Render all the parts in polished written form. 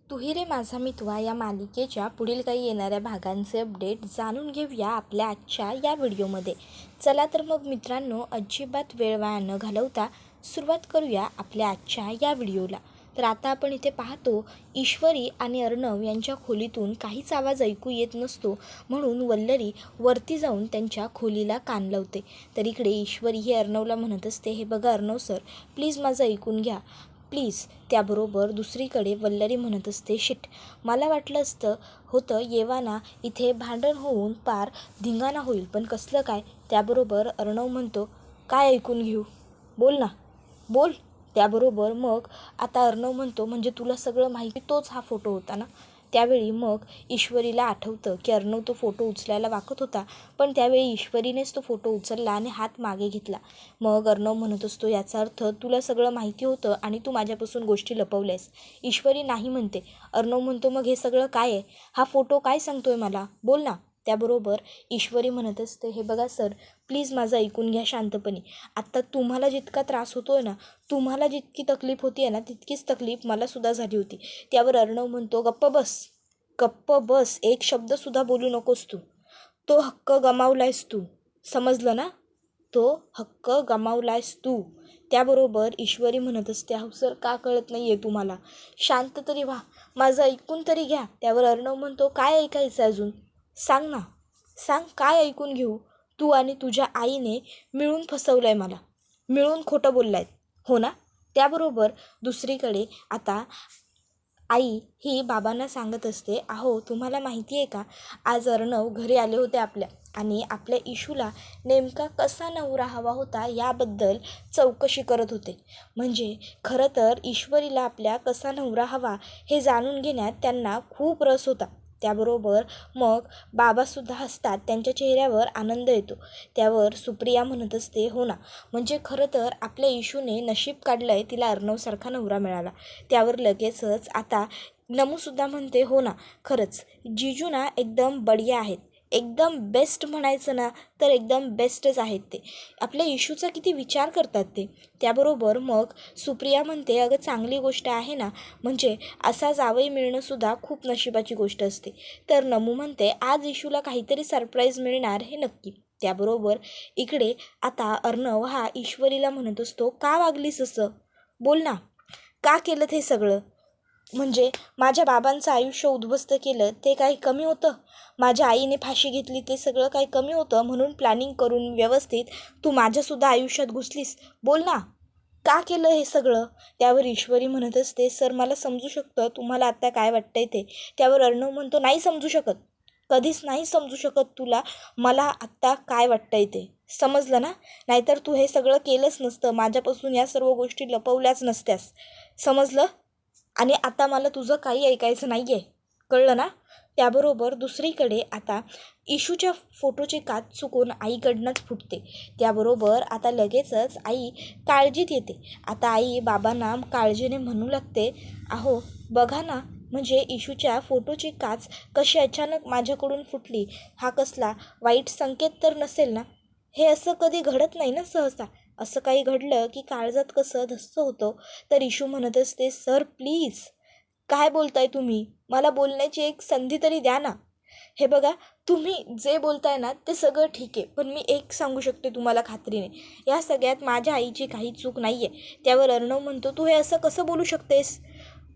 तू ही रे माझा मितवा या मालिकेच्या पुढील काही येणाऱ्या भागांचे अपडेट जाणून घेऊया आपल्या आजच्या या व्हिडिओमध्ये. चला तर मग मित्रांनो, अजिबात वेळ वाया न घालवता सुरुवात करूया आपल्या आजच्या या व्हिडिओला. तर आता आपण इथे पाहतो, ईश्वरी आणि अर्णव यांच्या खोलीतून काहीच आवाज ऐकू येत नसतो, म्हणून वल्लरी वरती जाऊन त्यांच्या खोलीला कान लावते. तर इकडे ईश्वरी हे अर्णवला म्हणत असते, हे बघा अर्णव सर, प्लीज माझं ऐकून घ्या प्लीज. त्याबरोबर दुसरीकडे वल्लरी म्हणत असते, शिट, मला वाटलं होतं येवाना इथे भांडण होऊन पार धिंगाणा होईल, पण कसलं काय. त्याबरोबर अर्णव म्हणतो, काय ऐकून घेऊ, बोल ना, बोल. त्याबरोबर मग आता अर्णव म्हणतो, म्हणजे तुला सगळं माहिती, तोच हा फोटो होता ना. त्यावेळी मग ईश्वरीला आठवतं की अर्णव तो फोटो उचलायला वाकत होता, पण त्यावेळी ईश्वरीनेच तो फोटो उचलला आणि हात मागे घेतला. मग अर्णव म्हणत असतो, याचा अर्थ तुला सगळं माहिती होतं आणि तू माझ्यापासून गोष्टी लपवल्यास. ईश्वरी नाही म्हणते. अर्णव म्हणतो, मग हे सगळं काय आहे, हा फोटो काय सांगतोय मला, बोल ना. त्याबरोबर ईश्वरी म्हणत असते, हे बघा सर, प्लीज माझं ऐकून घ्या शांतपणे. आत्ता तुम्हाला जितका त्रास होतो आहे ना, तुम्हाला जितकी तकलीफ होती आहे ना, तितकीच तकलीफ मलासुद्धा झाली होती. त्यावर अर्णव म्हणतो, गप्प बस, गप्प बस, एक शब्दसुद्धा बोलू नकोस तू. तो हक्क गमावलायस तू, समजलं ना, तो हक्क गमावलायस तू. त्याबरोबर ईश्वरी म्हणत असते, अहो सर, का कळत नाही आहे तुम्हाला, शांत तरी व्हा, माझं ऐकून तरी घ्या. त्यावर अर्णव म्हणतो, काय ऐकायचं अजून, सांग ना, सांग, काय ऐकून घेऊ. तू आणि तुझ्या आईने मिळून फसवलं आहे मला, मिळून खोटं बोललायत, हो ना. त्याबरोबर दुसरीकडे आता आई ही बाबांना सांगत असते, अहो तुम्हाला माहिती आहे का, आज अर्णव घरी आले होते आपल्या, आणि आपल्या इशूला नेमका कसा नवरा हवा होता याबद्दल चौकशी करत होते. म्हणजे खरं तर ईश्वरीला आपल्या कसा नवरा हवा हे जाणून घेण्यात त्यांना खूप रस होता. त्याबरोबर मग बाबासुद्धा हसतात, त्यांच्या चेहऱ्यावर आनंद येतो. त्यावर सुप्रिया म्हणत असते, हो ना, म्हणजे खरं तर आपल्या इशूने नशीब काढलं आहे, तिला अर्णवसारखा नवरा मिळाला. त्यावर लगेचच आता नमूसुद्धा म्हणते, हो ना, खरंच जिजू ना एकदम बढिया आहेत, एकदम बेस्ट म्हणायचं ना तर एकदम बेस्टच आहेत ते, आपल्या इशूचा किती विचार करतात ते. त्याबरोबर मग सुप्रिया म्हणते, अगं चांगली गोष्ट आहे ना, म्हणजे असा जावई मिळणंसुद्धा खूप नशिबाची गोष्ट असते. तर नमू म्हणते, आज इशूला काहीतरी सरप्राईज मिळणार हे नक्की. त्याबरोबर इकडे आता अर्णव हा ईश्वरीला म्हणत असतो, का वागलीस असं, बोल ना, का केलं हे सगळं. म्हणजे माझ्या बाबांचं आयुष्य उद्ध्वस्त केलं ते काही कमी होतं, माझ्या आईने फाशी घेतली ते सगळं काही कमी होतं, म्हणून प्लॅनिंग करून व्यवस्थित तू माझ्यासुद्धा आयुष्यात घुसलीस, बोल ना, का केलं हे सगळं. त्यावर ईश्वरी म्हणत असते, सर मला समजू शकतं तुम्हाला आत्ता काय वाटतंय ते. त्यावर अर्णव म्हणतो, नाही समजू शकत, कधीच नाही समजू शकत तुला मला आत्ता काय वाटतंय ते, समजलं ना, नाहीतर तू हे सगळं केलंच नसतं, माझ्यापासून या सर्व गोष्टी लपवल्याच नसत्यास, समजलं. आणि आता मला तुझं काही ऐकायचं नाही आहे, कळलं ना. त्याबरोबर दुसरीकडे आता इशूच्या फोटोची काच चुकून आईकडनंच फुटते. त्याबरोबर आता लगेचच आई काळजीत येते. आता आई बाबांना काळजीने म्हणू लागते, अहो बघा ना, म्हणजे इशूच्या फोटोची काच कशी अचानक माझ्याकडून फुटली, हा कसला वाईट संकेत तर नसेल ना. हे असं कधी घडत नाही ना सहसा, असं काही घडलं की काळजात कसं धस्स होतं. तर इशू म्हणत असते, सर प्लीज, काय बोलताय तुम्ही, मला बोलण्याची एक संधी तरी द्या ना. हे बघा, तुम्ही जे बोलताय ना ते सगळं ठीक आहे, पण मी एक सांगू शकते तुम्हाला खात्रीने, या सगळ्यात माझ्या आईची काही चूक नाही आहे. त्यावर अर्णव म्हणतो, तू हे असं कसं बोलू शकतेस,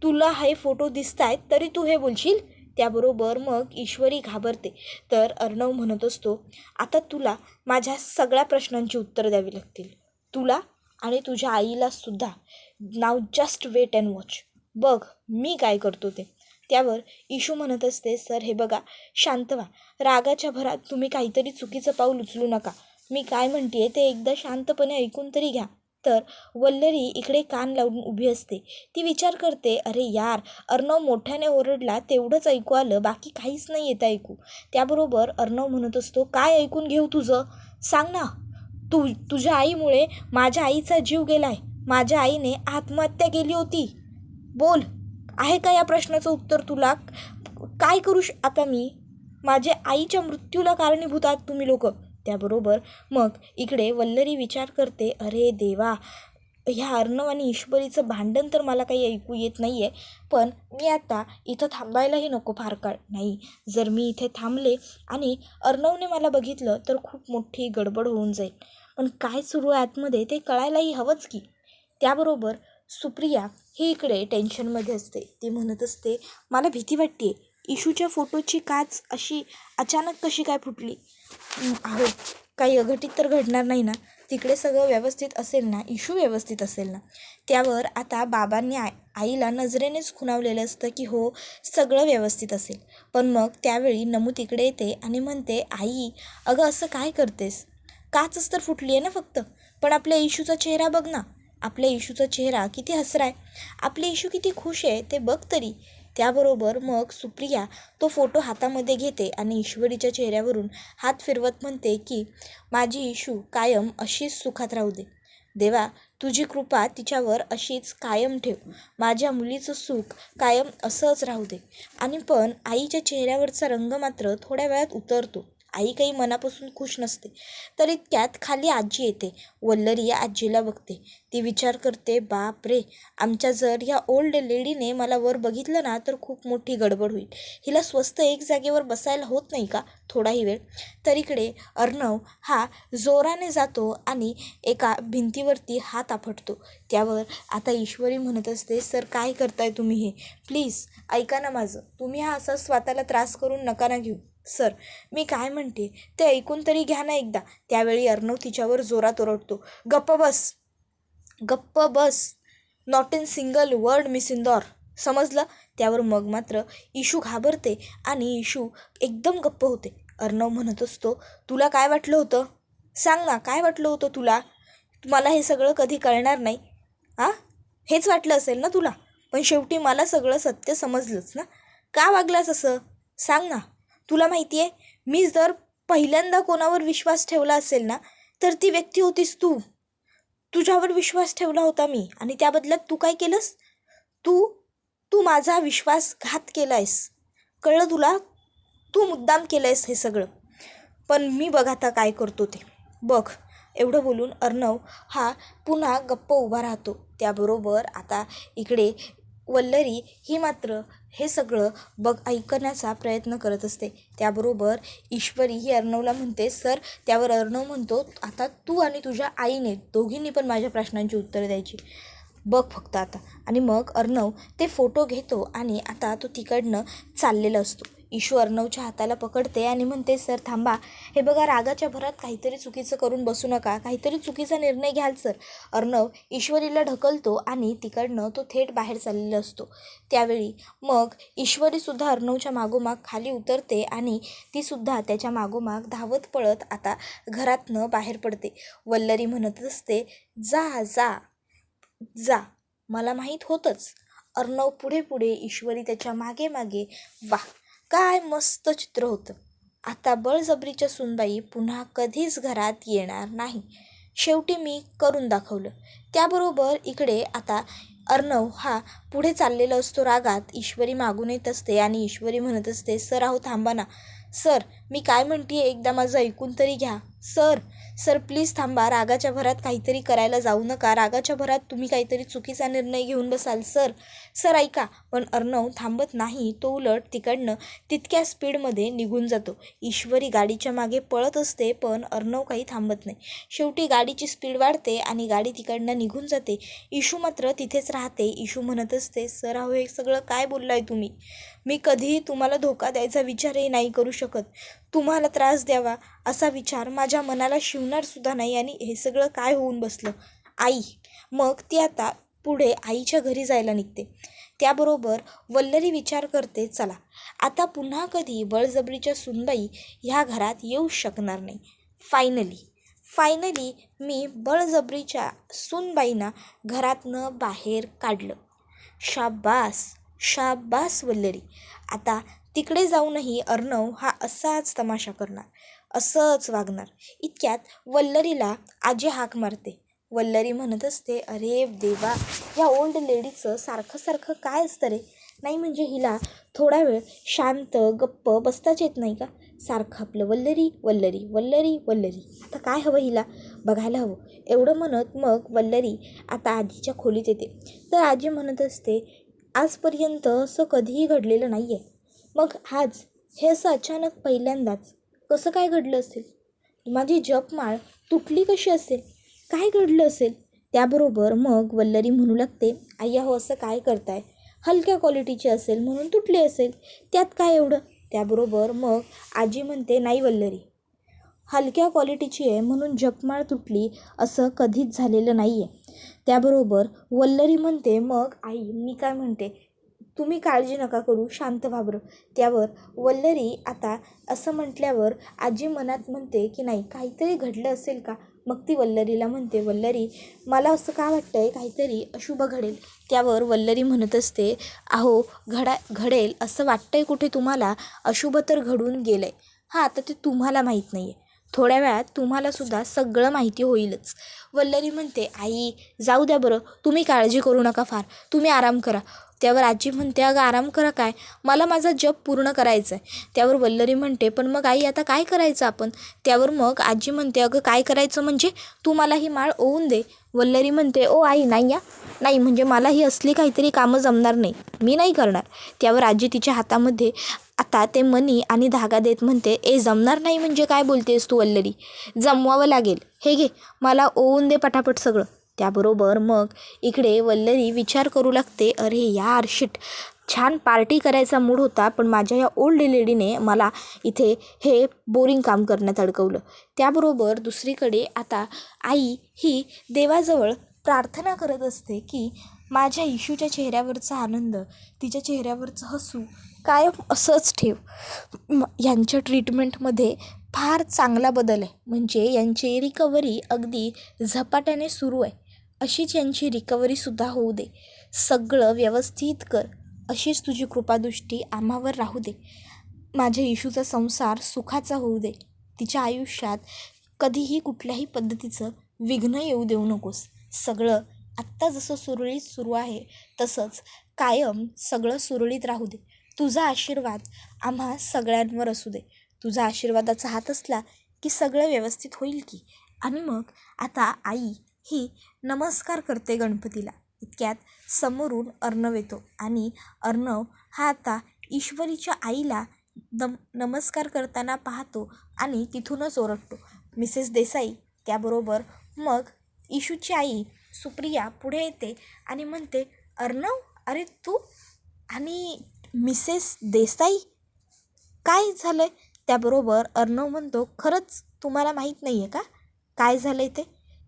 तुला हे फोटो दिसत आहेत तरी तू हे बोलशील. त्याबरोबर मग ईश्वरी घाबरते. तर अर्णव म्हणत असतो, आता तुला माझ्या सगळ्या प्रश्नांची उत्तरं द्यावी लागतील, तुला आणि तुझ्या आईला सुद्धा. नाव जस्ट वेट अँड वॉच, बघ मी काय करतो ते. त्यावर इशू म्हणत असते, सर हे बघा, शांत व्हा, रागाच्या भरात तुम्ही काहीतरी चुकीचं पाऊल उचलू नका, मी काय म्हणते ते एकदा शांतपणे ऐकून तरी घ्या. तर वल्लरी इकडे कान लावून उभी असते. ती विचार करते, अरे यार, अर्णव मोठ्याने ओरडला तेवढंच ऐकू आलं, बाकी काहीच नाही येत ऐकू. त्याबरोबर अर्णव म्हणत असतो, काय ऐकून घेऊ तुझं, सांग ना. तुझ्या आईमुळे माझ्या आईचा जीव गेलाय, माझ्या आईने आत्महत्या केली होती, बोल, आहे का या प्रश्नाचं उत्तर तुला. काय करू आता मी, माझ्या आईच्या मृत्यूला कारणीभूत आहात तुम्ही लोक. त्याबरोबर मग इकडे वल्लरी विचार करते, अरे देवा, ह्या अर्णव आणि ईश्वरीचं भांडण तर मला काही ऐकू येत नाही आहे, पण मी आता इथं थांबायलाही नको फार काळ. नाही, जर मी इथे थांबले आणि अर्णवने मला बघितलं तर खूप मोठी गडबड होऊन जाईल. पण काय सुरू आहे आतमध्ये ते कळायलाही हवंच की. त्याबरोबर सुप्रिया ही इकडे टेन्शनमध्ये असते. ती म्हणत असते, मला भीती वाटते, इशूच्या फोटोची काच अशी अचानक कशी काय फुटली? अहो, काही अघटित तर घडणार नाही ना? तिकडे सगळं व्यवस्थित असेल ना? इशू व्यवस्थित असेल ना? त्यावर आता बाबांनी आईला नजरेनेच खुणावलेलं असतं की हो, सगळं व्यवस्थित असेल. पण मग त्यावेळी नमू तिकडे येते आणि म्हणते, आई अगं असं काय करतेस? काचच तर फुटली आहे ना फक्त. पण आपल्या इशूचा चेहरा बघ ना. आपल्या इशूचा चेहरा किती हसरा आहे. आपली इशू किती खुश आहे ते बघ तरी. त्याबरोबर मग सुप्रिया तो फोटो हातामध्ये घेते आणि ईश्वरीच्या चेहऱ्यावरून हात फिरवत म्हणते की माझी इशू कायम अशीच सुखात राहू दे. देवा, तुझी कृपा तिच्यावर अशीच कायम ठेव. माझ्या मुलीचं सुख कायम असंच राहू दे. आणि पण आईच्या चेहऱ्यावरचा रंग मात्र थोड्या वेळात उतरतो. आई काही मनापासून खुश नसते. तर इतक्यात खाली आजी येते. वल्लरी आजीला बघते. ती विचार करते, बाप रे, आमच्या जर या ओल्ड लेडीने मला वर बघितलं ना तर खूप मोठी गडबड होईल. हिला स्वस्त एक जागेवर बसायला होत नाही का थोडाही वेळ? तर इकडे अर्णव हा जोराने जातो आणि एका भिंतीवरती हात आपटतो. त्यावर आता ईश्वरी म्हणत असते, सर काय करताय तुम्ही हे? प्लीज ऐका ना माझं. तुम्ही हा असा स्वतःला त्रास करून नका ना घेऊ. सर, मी काय म्हणते ते ऐकून तरी घ्या ना एकदा. त्यावेळी अर्णव तिच्यावर जोरात ओरडतो, गप्प बस, गप्प बस. Not in single word miss Indore, समजलं? त्यावर मग मात्र इशू घाबरते आणि इशू एकदम गप्प होते. अर्णव म्हणत असतो, तुला काय वाटलं होतं? सांग ना, काय वाटलं होतं तुला? मला हे सगळं कधी कळणार नाही. हां, हेच वाटलं असेल ना तुला? पण शेवटी मला सगळं सत्य समजलंच ना. का वागलास असं? सांग ना. तुला माहिती आहे, मी जर पहिल्यांदा कोणावर विश्वास ठेवला असेल ना तर ती व्यक्ती होतीस तू. तुझ्यावर विश्वास ठेवला होता मी आणि त्या बदल्यात तू काय केलंस? तू तू माझा विश्वासघात केला आहेस. कळलं तुला? तू मुद्दाम केलं आहेस हे सगळं. पण मी बघ आता काय करतो ते. बघ. एवढं बोलून अर्णव हा पुन्हा गप्प उभा राहतो. त्याबरोबर आता इकडे वल्लरी ही मात्र हे सगळं ऐकण्याचा प्रयत्न करत असते. त्याबरोबर ईश्वरी ही अर्णवला म्हणते, सर. त्यावर अर्णव म्हणतो, आता तू आणि तुझ्या आईने दोघींनी पण माझ्या प्रश्नांची उत्तरं द्यायची. बघ फक्त आता. आणि मग अर्णव ते फोटो घेतो आणि आता तो तिकडनं चाललेला असतो. इशू अर्णवच्या हाताला पकडते आणि म्हणते, सर थांबा. हे बघा, रागाच्या भरात काहीतरी चुकीचं करून बसू नका. काहीतरी चुकीचा निर्णय घ्याल सर. अर्णव ईश्वरीला ढकलतो आणि तिकडनं तो थेट बाहेर चाललेला असतो. त्यावेळी मग ईश्वरीसुद्धा अर्णवच्या मागोमाग खाली उतरते आणि तीसुद्धा त्याच्या मागोमाग धावत पळत आता घरातनं बाहेर पडते. वल्लरी म्हणत असते, जा जा जा. मला माहीत होतंच. अर्णव पुढे पुढे, ईश्वरी त्याच्या मागे मागे. वाह, काय मस्त चित्र होतं. आता बळजबरीच्या सुनबाई पुन्हा कधीच घरात येणार नाही. शेवटी मी करून दाखवलं. त्याबरोबर इकडे आता अर्णव हा पुढे चाललेला असतो रागात. ईश्वरी मागून येत असते आणि ईश्वरी म्हणत असते, सर अहो थांबा ना. सर, मी काय म्हणते एकदा माझं ऐकून तरी घ्या. सर, सर प्लीज थांबा. रागाच्या भरात काहीतरी करायला जाऊ नका. रागाच्या भरात तुम्ही काहीतरी चुकीचा निर्णय घेऊन बसाल. सर, सर ऐका. पण अर्णव थांबत नाही. तो उलट तिकडनं तितक्या स्पीडमध्ये निघून जातो. ईश्वरी गाडीच्या मागे पळत असते, पण अर्णव काही थांबत नाही. शेवटी गाडीची स्पीड वाढते आणि गाडी तिकडनं निघून जाते. इशू मात्र तिथेच राहते. इशू म्हणत असते, सर अहो हे सगळं काय बोललाय तुम्ही? मी कधीही तुम्हाला धोका द्यायचा विचारही नाही करू शकत. तुम्हाला त्रास द्यावा असा विचार माझ्या मनाला शिवणारसुद्धा नाही. आणि हे सगळं काय होऊन बसलं? आई. मग ती आता पुढे आईच्या घरी जायला निघते. त्याबरोबर वल्लरी विचार करते, चला आता पुन्हा कधी बळजबरीच्या सुनबाई ह्या घरात येऊ शकणार नाही. फायनली मी बळजबरीच्या सूनबाईंना घरातनं बाहेर काढलं. शाब्बास, शाब्बास वल्लरी. आता तिकडे जाऊनही अर्णव हा असाच तमाशा करणार, असंच वागणार. इतक्यात वल्लरीला आजी हाक मारते. वल्लरी म्हणत असते, अरे देवा, या ओल्ड लेडीचं सारखं सारखं काय असतं रे? नाही म्हणजे हिला थोडा वेळ शांत गप्प बसताच येत नाही का? सारखं आपलं वल्लरी वल्लरी वल्लरी वल्लरी. आता काय हवं हिला? बघायला हवं. एवढं म्हणत मग वल्लरी आता आजीच्या खोलीत येते. तर आजी म्हणत असते, आजपर्यंत असं कधीही घडलेलं नाही आहे. मग आज हे असं अचानक पहिल्यांदाच कसं काय घडलं असेल? माझी जपमाळ तुटली कशी असेल? काय घडलं असेल? त्याबरोबर मग वल्लरी म्हणू लागते, आय्या हो असं काय करताय? हलक्या क्वालिटीची असेल म्हणून तुटली असेल, त्यात काय एवढं? त्याबरोबर मग आजी म्हणते, नाही वल्लरी, हलक्या क्वालिटीची आहे म्हणून जपमाळ तुटली असं कधीच झालेलं नाही आहे. त्याबरोबर वल्लरी म्हणते, मग आई मी काय म्हणते, तुम्ही काळजी नका करू, शांत व्हा बरं. त्यावर वल्लरी आता असं म्हटल्यावर आजी मनात म्हणते की नाही काहीतरी घडलं असेल का? मग ती वल्लरीला म्हणते, वल्लरी मला असं का वाटतं आहे काहीतरी अशुभ घडेल. त्यावर वल्लरी म्हणत असते, अहो घडेल असं वाटतं आहे कुठे तुम्हाला? अशुभ तर घडून गेलं आहे. हां, आता ते तुम्हाला माहीत नाही आहे. थोड्या वेळात तुम्हालासुद्धा सगळं माहिती होईलच. वल्लरी म्हणते, आई जाऊ द्या बरं, तुम्ही काळजी करू नका फार, तुम्ही आराम करा. त्यावर आजी म्हणते, अगं आराम करा काय, मला माझा जप पूर्ण करायचा आहे. त्यावर वल्लरी म्हणते, पण मग आई आता काय करायचं आपण? त्यावर मग आजी म्हणते, अगं काय करायचं म्हणजे तू मला ही माळ ओवून दे. वल्लरी म्हणते, ओ आई नाही या, नाही म्हणजे मला ही असली काहीतरी कामं जमणार नाही, मी नाही करणार. त्यावर आजी तिच्या हातामध्ये आता ते मणी आणि धागा देत म्हणते, जमणार नाही म्हणजे काय बोलतेस तू वल्लरी? जमवावं लागेल, हे घे मला ओवून दे पटापट सगळं. त्याबरोबर मग इकडे वल्लरी विचार करू लागते, अरे यार शिट, छान पार्टी करायचा मूड होता पण माझ्या या ओल्ड लेडीने मला इथे हे बोरिंग काम करण्यात अडकवलं. त्याबरोबर दुसरीकडे आता आई ही देवाजवळ प्रार्थना करत असते की माझ्या इशूच्या चेहऱ्यावरचा आनंद, तिच्या चेहऱ्यावरचं हसू कायम असंच ठेव. यांच्या ट्रीटमेंटमध्ये फार चांगला बदल आहे, म्हणजे यांची रिकव्हरी अगदी झपाट्याने सुरू आहे. अशीच यांची रिकव्हरीसुद्धा होऊ दे. सगळं व्यवस्थित कर, अशीच तुझी कृपादृष्टी आम्हावर राहू दे. माझ्या इशूचा संसार सुखाचा होऊ दे. तिच्या आयुष्यात कधीही कुठल्याही पद्धतीचं विघ्न येऊ देऊ नकोस. सगळं आत्ता जसं सुरळीत सुरू आहे तसंच कायम सगळं सुरळीत राहू दे. तुझा आशीर्वाद आम्हा सगळ्यांवर असू दे. तुझा आशीर्वादाचा हात असला की सगळं व्यवस्थित होईल की. आणि मग आता आई ही नमस्कार करते गणपतीला. इतक्यात समोरून अर्णव येतो आणि अर्णव हा आता ईश्वरीच्या आईला नमस्कार करताना पाहतो आणि तिथूनच ओरडतो, मिसेस देसाई. त्याबरोबर मग इशूची आई सुप्रिया पुढे येते आणि म्हणते, अर्णव अरे तू आणि मिसेस देसाई काय झालं आहे? त्याबरोबर अर्णव म्हणतो, खरंच तुम्हाला माहीत नाही आहे का काय झालं आहे ते?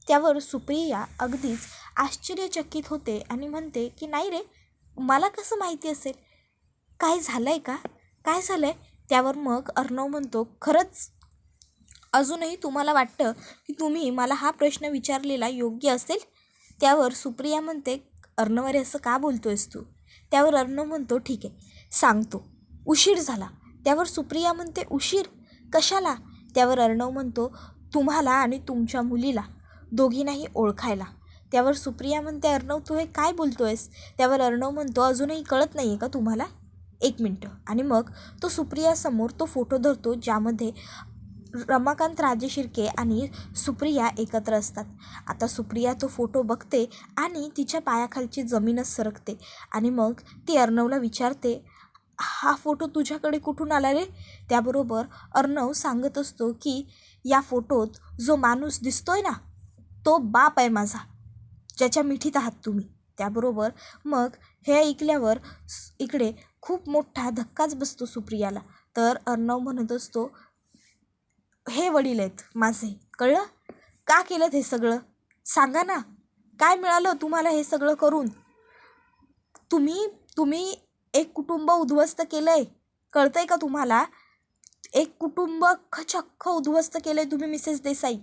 त्यावर सुप्रिया अगदीच आश्चर्यचकित होते आणि म्हणते की नाही रे, मला कसं माहिती असेल, काय झालं आहे का, काय झालं आहे? त्यावर मग अर्णव म्हणतो, खरंच अजूनही तुम्हाला वाटतं की तुम्ही मला हा प्रश्न विचारलेला योग्य असेल? त्यावर सुप्रिया म्हणते, अर्णव अरे असं का बोलतो आहेस तू? त्यावर अर्णव म्हणतो, ठीक आहे सांगतो, उशीर झाला. त्यावर सुप्रिया म्हणते, उशीर कशाला? त्यावर अर्णव म्हणतो, तुम्हाला आणि तुमच्या मुलीला दोघींनाही ओळखायला. त्यावर सुप्रिया म्हणते, अर्णव तू हे काय बोलतो आहेस? त्यावर अर्णव म्हणतो, अजूनही कळत नाही आहे का तुम्हाला? एक मिनटं. आणि मग तो सुप्रियासमोर तो फोटो धरतो ज्यामध्ये रमाकांत राजेशिर्के आणि सुप्रिया एकत्र असतात. आता सुप्रिया तो फोटो बघते आणि तिच्या पायाखालची जमीनच सरकते आणि मग ती अर्णवला विचारते, हा फोटो तुझ्याकडे कुठून आला रे? त्याबरोबर अर्णव सांगत असतो की या फोटोत जो माणूस दिसतोय ना, तो बाप आहे माझा, ज्याच्या मिठीत आहात तुम्ही. त्याबरोबर मग हे ऐकल्यावर इकडे खूप मोठा धक्काच बसतो सुप्रियाला. तर अर्णव म्हणत असतो, हे वडील आहेत माझे, कळलं? का केलं हे सगळं? सांगा ना, काय मिळालं तुम्हाला हे सगळं करून? तुम्ही एक कुटुंब उद्ध्वस्त केलं आहे, कळतं आहे का तुम्हाला? एक कुटुंब अख्खं उद्ध्वस्त केलं आहे तुम्ही मिसेस देसाई.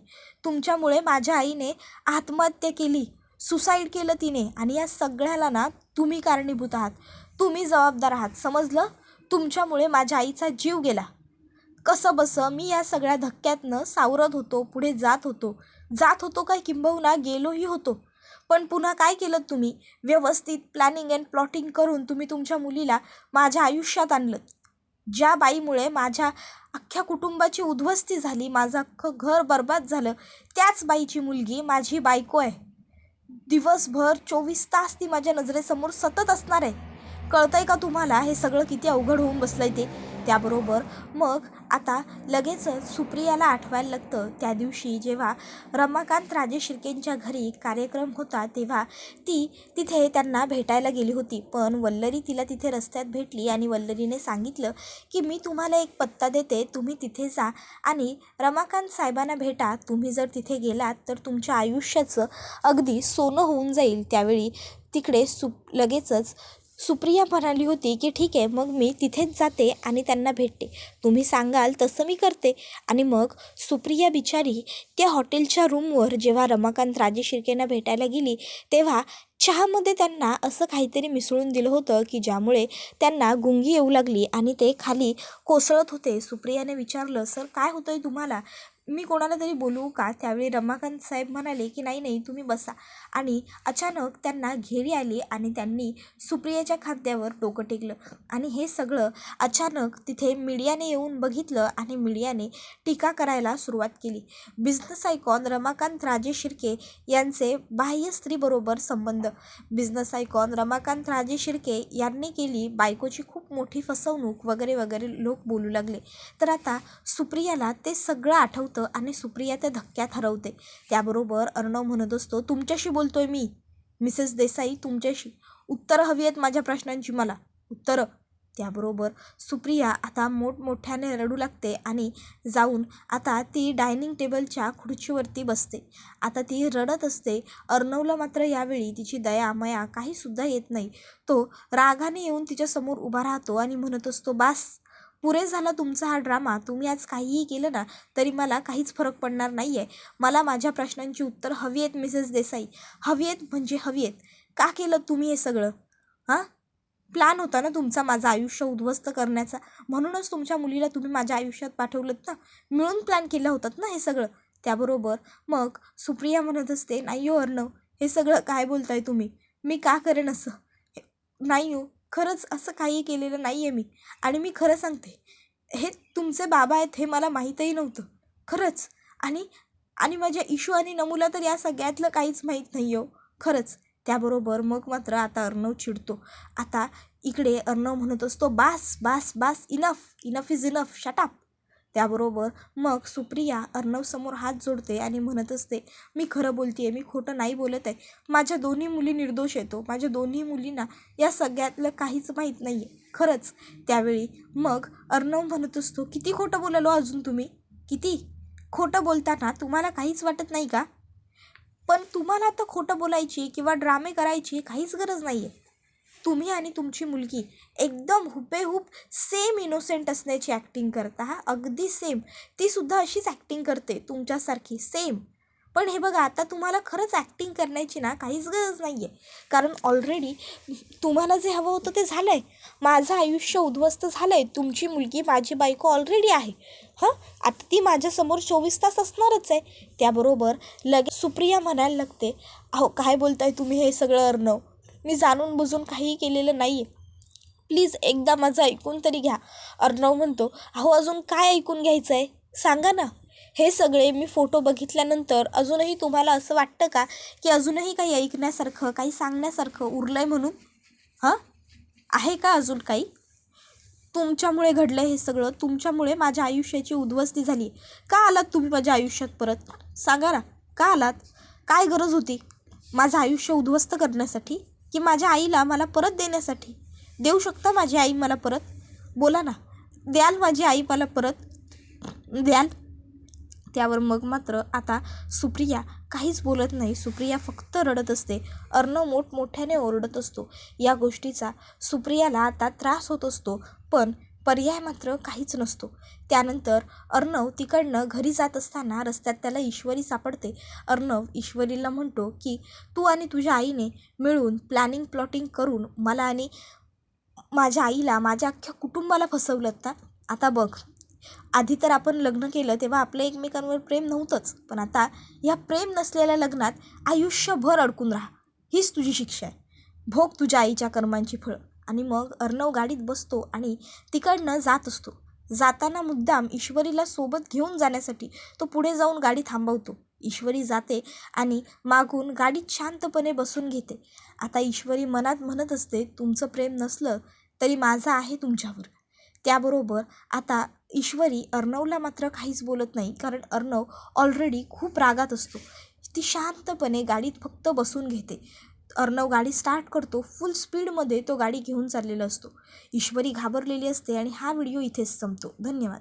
तुमच्यामुळे माझ्या आईने आत्महत्या केली, सुसाईड केलं तिने, आणि या सगळ्याला ना तुम्ही कारणीभूत आहात, तुम्ही जबाबदार आहात, समजलं? तुमच्यामुळे माझ्या आईचा जीव गेला. कसं बसं मी या सगळ्या धक्क्यातनं सावरत होतो, पुढे जात होतो काय, किंबहुना गेलोही होतो. पण पुन्हा काय केलं तुम्ही? व्यवस्थित प्लॅनिंग अँड प्लॉटिंग करून तुम्ही तुमच्या मुलीला माझ्या आयुष्यात आणलं. ज्या बाईमुळे माझ्या अख्ख्या कुटुंबाची उद्ध्वस्ती झाली, माझं अख्खं घर बरबाद झालं, त्याच बाईची मुलगी माझी बायको आहे. दिवसभर 24 तास ती माझ्या नजरेसमोर सतत असणार आहे. कळतंय का तुम्हाला हे सगळं किती अवघड होऊन बसलंय ते? त्याबरोबर मग आता लगेचच सुप्रियाला आठवायला लागतं त्या दिवशी जेव्हा रमाकांत राजे शिर्केंच्या घरी कार्यक्रम होता, तेव्हा ती तिथे त्यांना भेटायला गेली होती. पण वल्लरी तिला तिथे रस्त्यात भेटली आणि वल्लरीने सांगितलं की मी तुम्हाला एक पत्ता देते, तुम्ही तिथे जा आणि रमाकांत साहेबांना भेटा. तुम्ही जर तिथे गेलात तर तुमच्या आयुष्याचं अगदी सोनं होऊन जाईल. त्यावेळी तिकडे लगेचच सुप्रिया म्हणाली होती की ठीक आहे, मग मी तिथेच जाते आणि त्यांना भेटते, तुम्ही सांगाल तसं मी करते. आणि मग सुप्रिया बिचारी त्या हॉटेलच्या रूमवर जेव्हा रमाकांत राजे शिर्केंना भेटायला गेली, तेव्हा चहामध्ये त्यांना असं काहीतरी मिसळून दिलं होतं की ज्यामुळे त्यांना गुंगी येऊ लागली आणि ते खाली कोसळत होते. सुप्रियाने विचारलं, सर काय होतंय तुम्हाला? मी कोणाला तरी बोलवू का? त्यावेळी रमाकांत साहेब म्हणाले की नाही नाही, तुम्ही बसा. आणि अचानक त्यांना घेरी आली आणि त्यांनी सुप्रियाच्या खांद्यावर डोकं टेकलं. आणि हे सगळं अचानक तिथे मीडियाने येऊन बघितलं आणि मीडियाने टीका करायला सुरुवात केली. बिझनेस आयकॉन रमाकांत राजे शिर्के यांचे बाह्य स्त्रीबरोबर संबंध. बिझनेस आयकॉन रमाकांत राजे शिर्के यांनी केली बायकोची खूप मोठी फसवणूक वगैरे वगैरे लोक बोलू लागले. तर आता सुप्रियाला ते सगळं आठवतं आणि सुप्रिया त्या धक्क्यात हरवते. त्याबरोबर अर्णव म्हणत असतो, तुमच्याशी बोलतोय मी, मिसेस देसाई, तुमच्याशी. उत्तरं हवी आहेत माझ्या प्रश्नांची, मला उत्तरं. त्याबरोबर सुप्रिया आता मोठमोठ्याने रडू लागते आणि जाऊन आता ती डायनिंग टेबलच्या खुर्चीवरती बसते. आता ती रडत असते. अर्णवला मात्र यावेळी तिची दया माया काहीसुद्धा येत नाही. तो रागाने येऊन तिच्यासमोर उभा राहतो आणि म्हणत असतो, बास, पुरे झाला तुमचा हा ड्रामा. तुम्ही आज काहीही केलं ना तरी मला काहीच फरक पडणार नाही आहे. मला माझ्या प्रश्नांची उत्तर हवी आहेत मिसेस देसाई, हवी आहेत म्हणजे हवी आहेत. का केलं तुम्ही हे सगळं? हां, प्लॅन होता ना तुमचा माझं आयुष्य उद्ध्वस्त करण्याचा, म्हणूनच तुमच्या मुलीला तुम्ही माझ्या आयुष्यात पाठवलं ना, मिळून प्लॅन केलं होतात ना हे सगळं. त्याबरोबर मग सुप्रिया म्हणत असते, नाही हो अर्णव, हे सगळं काय बोलताय तुम्ही? मी का करेन असं? नाही हो, खरंच असं काही केलेलं नाही आहे मी. आणि मी खरं सांगते, हे तुमचे बाबा आहेत हे मला माहीतही नव्हतं खरंच. आणि आणि माझ्या इशू आणि नमूला तर या सगळ्यातलं काहीच माहीत नाही हो, खरंच. त्याबरोबर मग मात्र आता अर्णव चिडतो. आता इकडे अर्णव म्हणत असतो, बास बास बास, enough enough is enough, shut up. त्याबरोबर मग सुप्रिया अर्णवसमोर हात जोडते आणि म्हणत असते, मी खरं बोलते आहे, मी खोटं नाही बोलत आहे. माझ्या दोन्ही मुली निर्दोष येतो, माझ्या दोन्ही मुलींना या सगळ्यातलं काहीच माहीत नाही आहे, खरंच. त्यावेळी मग अर्णव म्हणत असतो, किती खोटं बोलालो अजून तुम्ही? किती खोटं बोलताना तुम्हाला काहीच वाटत नाही का? पण तुम्हाला आता खोटं बोलायची किंवा ड्रामे करायची काहीच गरज नाही आहे. तुम्ही आणि तुमची मुलगी एकदम हुबेहूब सेम इनोसेंट असण्याची ॲक्टिंग करता. हा, अगदी सेम. तीसुद्धा अशीच ॲक्टिंग करते तुमच्यासारखी सेम. पण हे बघा, आता तुम्हाला खरंच ॲक्टिंग करण्याची ना काहीच गरज नाही आहे. कारण ऑलरेडी तुम्हाला जे हवं होतं ते झालं आहे. माझं आयुष्य उद्ध्वस्त झालं आहे. तुमची मुलगी माझी बायको ऑलरेडी आहे. हां, आता ती माझ्यासमोर 24 तास असणारच आहे. त्याबरोबर लगेच सुप्रिया म्हणायला लागते, अहो काय बोलताय तुम्ही हे सगळं अर्णव? मी जाणून बुजून काहीही केलेलं नाही आहे. प्लीज एकदा माझं ऐकून तरी घ्या. अर्णव म्हणतो, अहो अजून काय ऐकून घ्यायचं आहे सांगा ना. हे सगळे मी फोटो बघितल्यानंतर अजूनही तुम्हाला असं वाटतं का की अजूनही काही ऐकण्यासारखं, काही सांगण्यासारखं उरलं आहे म्हणून? हां, आहे का अजून काही? तुमच्यामुळे घडलं हे सगळं, तुमच्यामुळे माझ्या आयुष्याची उद्ध्वस्ती झाली. का आलात तुम्ही माझ्या आयुष्यात परत? सांगा ना, का आलात? काय गरज होती माझं आयुष्य उद्ध्वस्त करण्यासाठी की माझ्या आईला मला परत देण्यासाठी? देऊ शकता माझी आई मला परत? बोला ना, द्याल माझी आई मला परत? द्याल? त्यावर मग मात्र आता सुप्रिया काहीच बोलत नाही. सुप्रिया फक्त रडत असते. अर्णव मोठमोठ्याने ओरडत असतो. या गोष्टीचा सुप्रियाला आता त्रास होत असतो, पण पर्याय मात्र काहीच नसतो. त्यानंतर अर्णव तिकडनं घरी जात असताना रस्त्यात त्याला ईश्वरी सापडते. अर्णव ईश्वरीला म्हणतो की तू आणि तुझ्या आईने मिळून प्लॅनिंग प्लॉटिंग करून मला आणि माझ्या आईला, माझ्या अख्ख्या कुटुंबाला फसवलं ना. आता बघ, आधी तर आपण लग्न केलं तेव्हा आपलं एकमेकांवर प्रेम नव्हतंच, पण आता ह्या प्रेम नसलेल्या लग्नात आयुष्यभर अडकून राहा, हीच तुझी शिक्षा आहे. भोग तुझ्या आईच्या कर्मांची फळं. आणि मग अर्णव गाडीत बसतो आणि तिकडनं जात असतो. जाताना मुद्दाम ईश्वरीला सोबत घेऊन जाण्यासाठी तो पुढे जाऊन गाडी थांबवतो. ईश्वरी जाते आणि मागून गाडीत शांतपणे बसून घेते. आता ईश्वरी मनात म्हणत असते, तुमचं प्रेम नसलं तरी माझं आहे तुमच्यावर. त्याबरोबर आता ईश्वरी अर्णवला मात्र काहीच बोलत नाही, कारण अर्णव ऑलरेडी खूप रागात असतो. ती शांतपणे गाडीत फक्त बसून घेते. अर्णव गाडी स्टार्ट करतो. फुल स्पीडमध्ये तो गाडी घेऊन चाललेला असतो. ईश्वरी घाबरलेली असते आणि हा व्हिडिओ इथेच संपतो. धन्यवाद.